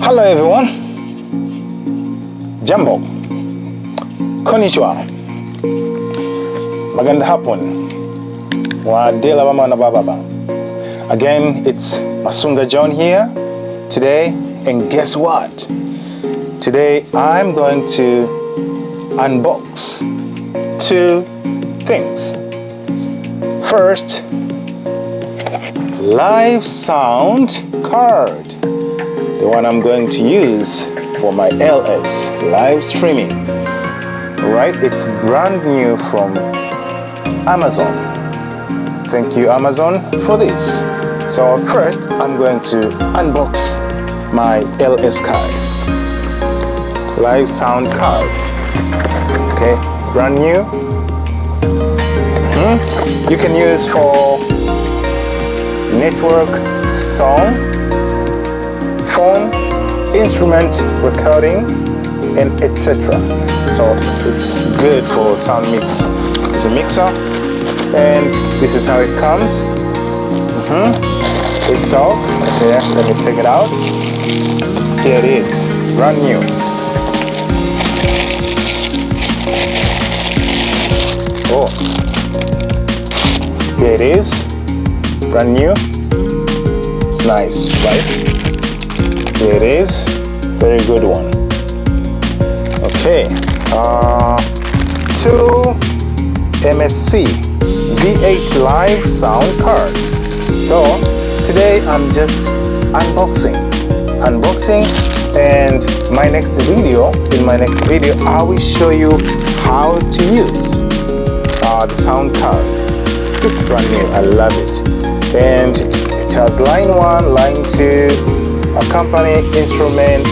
Hello everyone. Jambo. Konnichiwa. Maganda hapon. Wadila mama na baba. Again, it's Masunga John here today, and guess what? Today I'm going to unbox two things. First, live sound card, the one I'm going to use for my LS live streaming. Right, it's brand new from Amazon. Thank you, Amazon, for this. So first, I'm going to unbox my LS card, live sound card. Okay, brand new. You can use for network song, phone, instrument recording, and etc. So it's good for sound mix. It's a mixer, and this is how it comes. It's off. Okay, let me take it out. Here it is, brand new. Oh, here it is, brand new. It's nice, right? Here it is, very good one. Okay, 2 MSC V8 live sound card. So today I'm just unboxing, and in my next video I will show you how to use the sound card. It's brand new, I love it, and it has line 1, line 2, accompany instrument,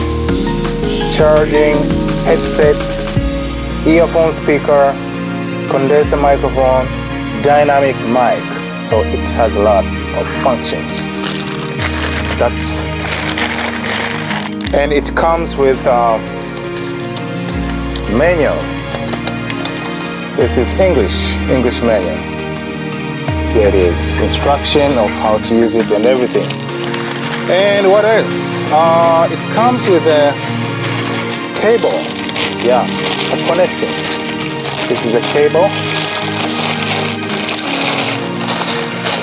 charging, headset, earphone speaker, condenser microphone, dynamic mic. So it has a lot of functions. And it comes with a manual. This is English manual. Here it is, instruction of how to use it and everything. And what else? It comes with a cable, for connecting. This is a cable.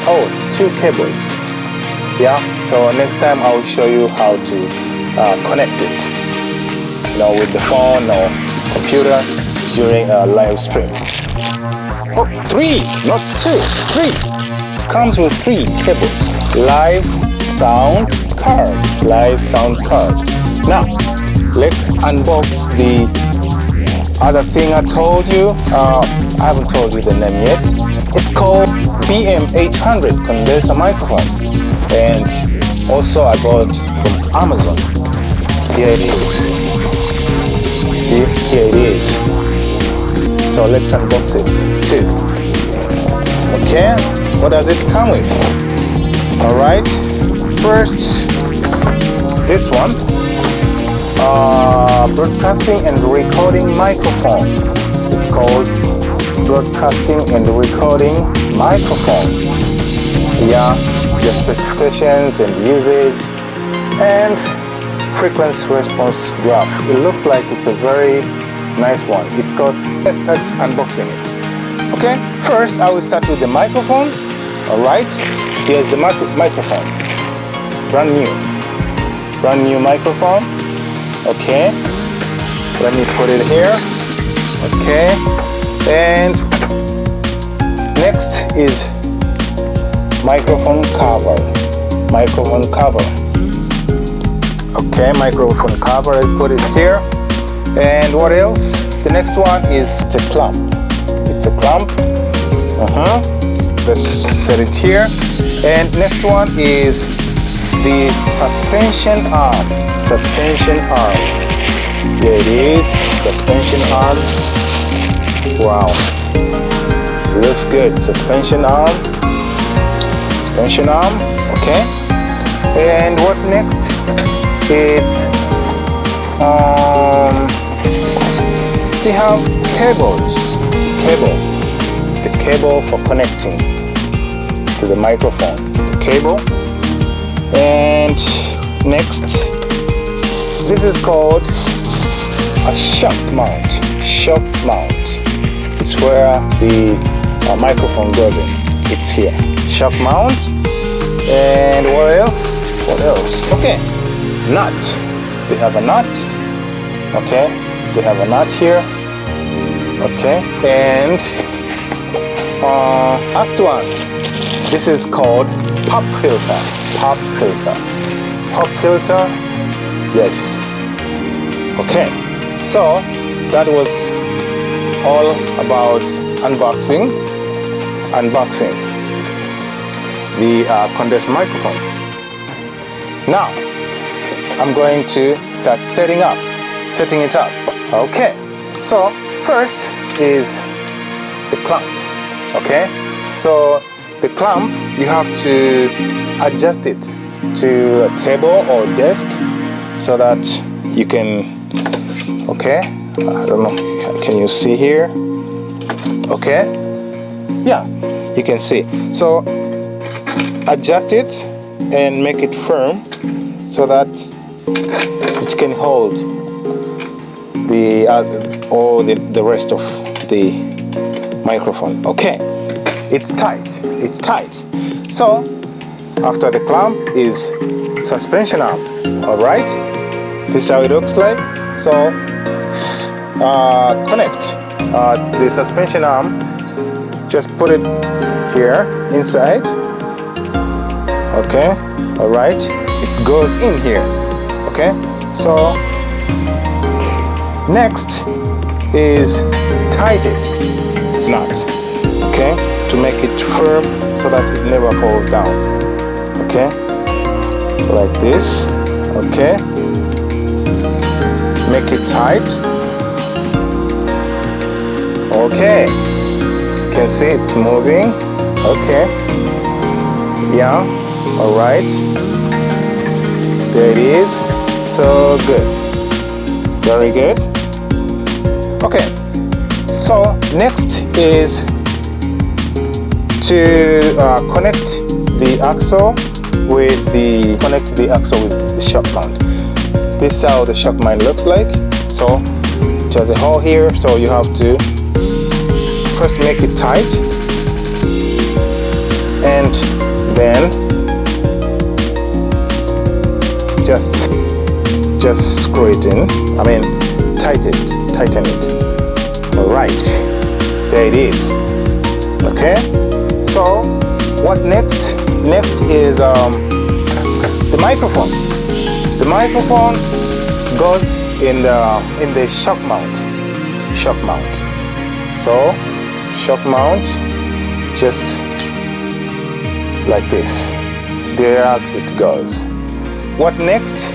Oh, 2 cables. So next time I will show you how to connect it, with the phone or computer during a live stream. Oh, 3, not 2, 3. It comes with 3 cables. Live sound card. Now, let's unbox the other thing I told you. I haven't told you the name yet. It's called BM800 Condenser Microphone, and also I bought from Amazon. Here it is. See, here it is. So let's unbox it too. Okay, what does it come with? Alright, first, this one, broadcasting and recording microphone. It's called broadcasting and recording microphone. The specifications and usage and frequency response graph. It looks like it's a very nice one. It's got, let's unboxing it. Okay, first I will start with the microphone. Alright, here's the microphone. Brand new microphone. Okay, let me put it here. Okay, and next is microphone cover. Okay, microphone cover, I put it here. And what else? The next one is the clamp. It's a clamp. Let's set it here. And next one is the suspension arm. Here it is, suspension arm. Wow, looks good. Suspension arm. Okay. And what next? It's we have cables. The cable for connecting to the microphone. The cable. And next this is called a shock mount. Shock mount. It's where the microphone goes in. It's here. Shock mount. And what else? What else? Okay. Nut. We have a nut. Okay. We have a nut here. Okay. And last one. This is called pop filter. Pop filter. Pop filter. Yes. Okay. So that was all about unboxing the condenser microphone. Now I'm going to start setting it up. Okay, so first is the clamp. Okay, so the clamp, you have to adjust it to a table or desk so that you can, okay, I don't know, can you see here? Okay, yeah, you can see. So adjust it and make it firm so that it can hold the rest of the microphone. Okay, it's tight. So after the clamp is suspension arm. All right, this is how it looks like. So connect the suspension arm. Just put it here inside. Okay, all right, it goes in here. Okay, so next is tighten it. Nut. Okay, to make it firm so that it never falls down. Okay, like this. Okay, make it tight. Okay, you can see it's moving. Okay, yeah, all right, there it is. So good, very good. Okay, so next is to connect the axle with the shock mount. This is how the shock mount looks like. So it has a hole here, so you have to first make it tight and then just screw it in. I mean, tighten it. All right, there it is. Okay, so what next? Next is the microphone. The microphone goes in the shock mount. So shock mount, just like this. There it goes. What next?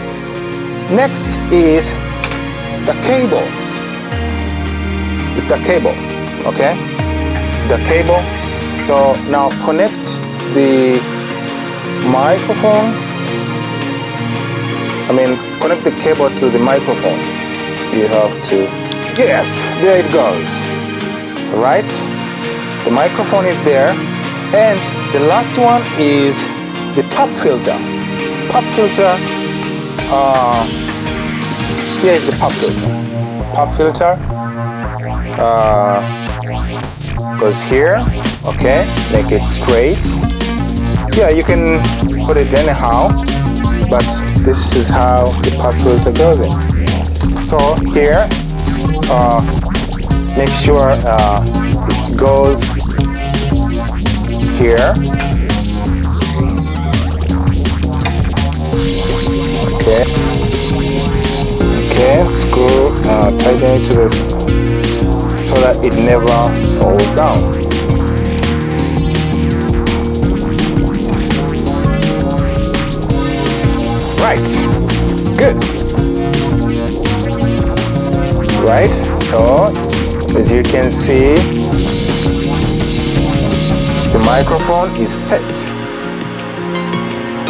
Next is the cable. It's the cable. Okay, it's the cable. So now connect the microphone. Connect the cable to the microphone. You have to, yes, there it goes. Right, the microphone is there, and the last one is the pop filter. Pop filter. Here is the pop filter. Pop filter goes here. Okay, make it straight. Yeah, you can put it anyhow, but this is how the pop filter goes in. So here, make sure it goes here. Okay. Okay, screw, tighten it to this so that it never falls down. Right, good. Right, so as you can see, the microphone is set.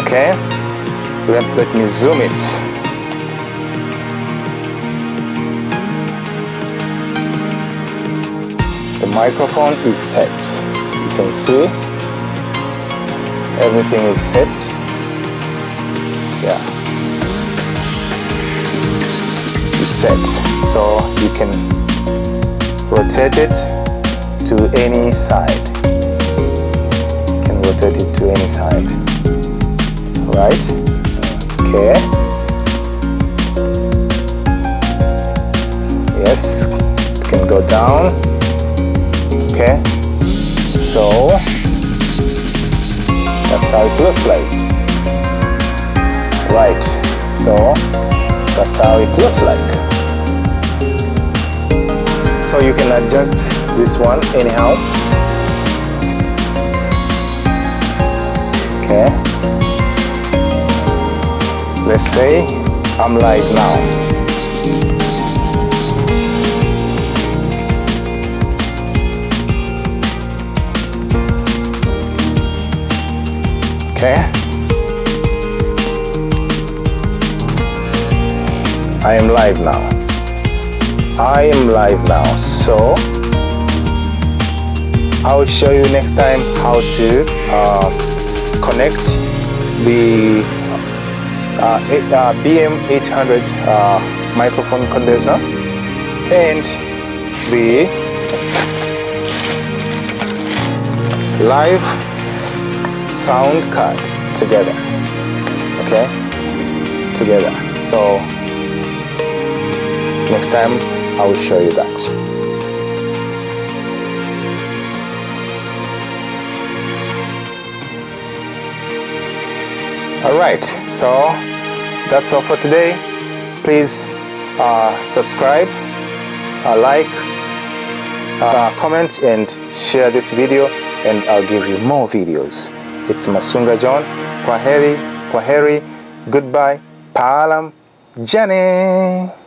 Okay, let me zoom it. The microphone is set. You can see everything is set. Yeah. is set, so you can rotate it to any side. You can rotate it to any side. Right? Okay. Yes, it can go down. Okay. So that's how it looks like. Right. So that's how it looks like. So you can adjust this one anyhow. Okay. Let's say I'm live now. Okay. I am live now. I am live now. So I will show you next time how to connect the BM800 microphone condenser and the live sound card together. Okay, together. So next time I will show you that. Alright, so that's all for today. Please subscribe, like, comment and share this video, and I'll give you more videos. It's Masunga John. Kwaheri, goodbye, paalam, jane.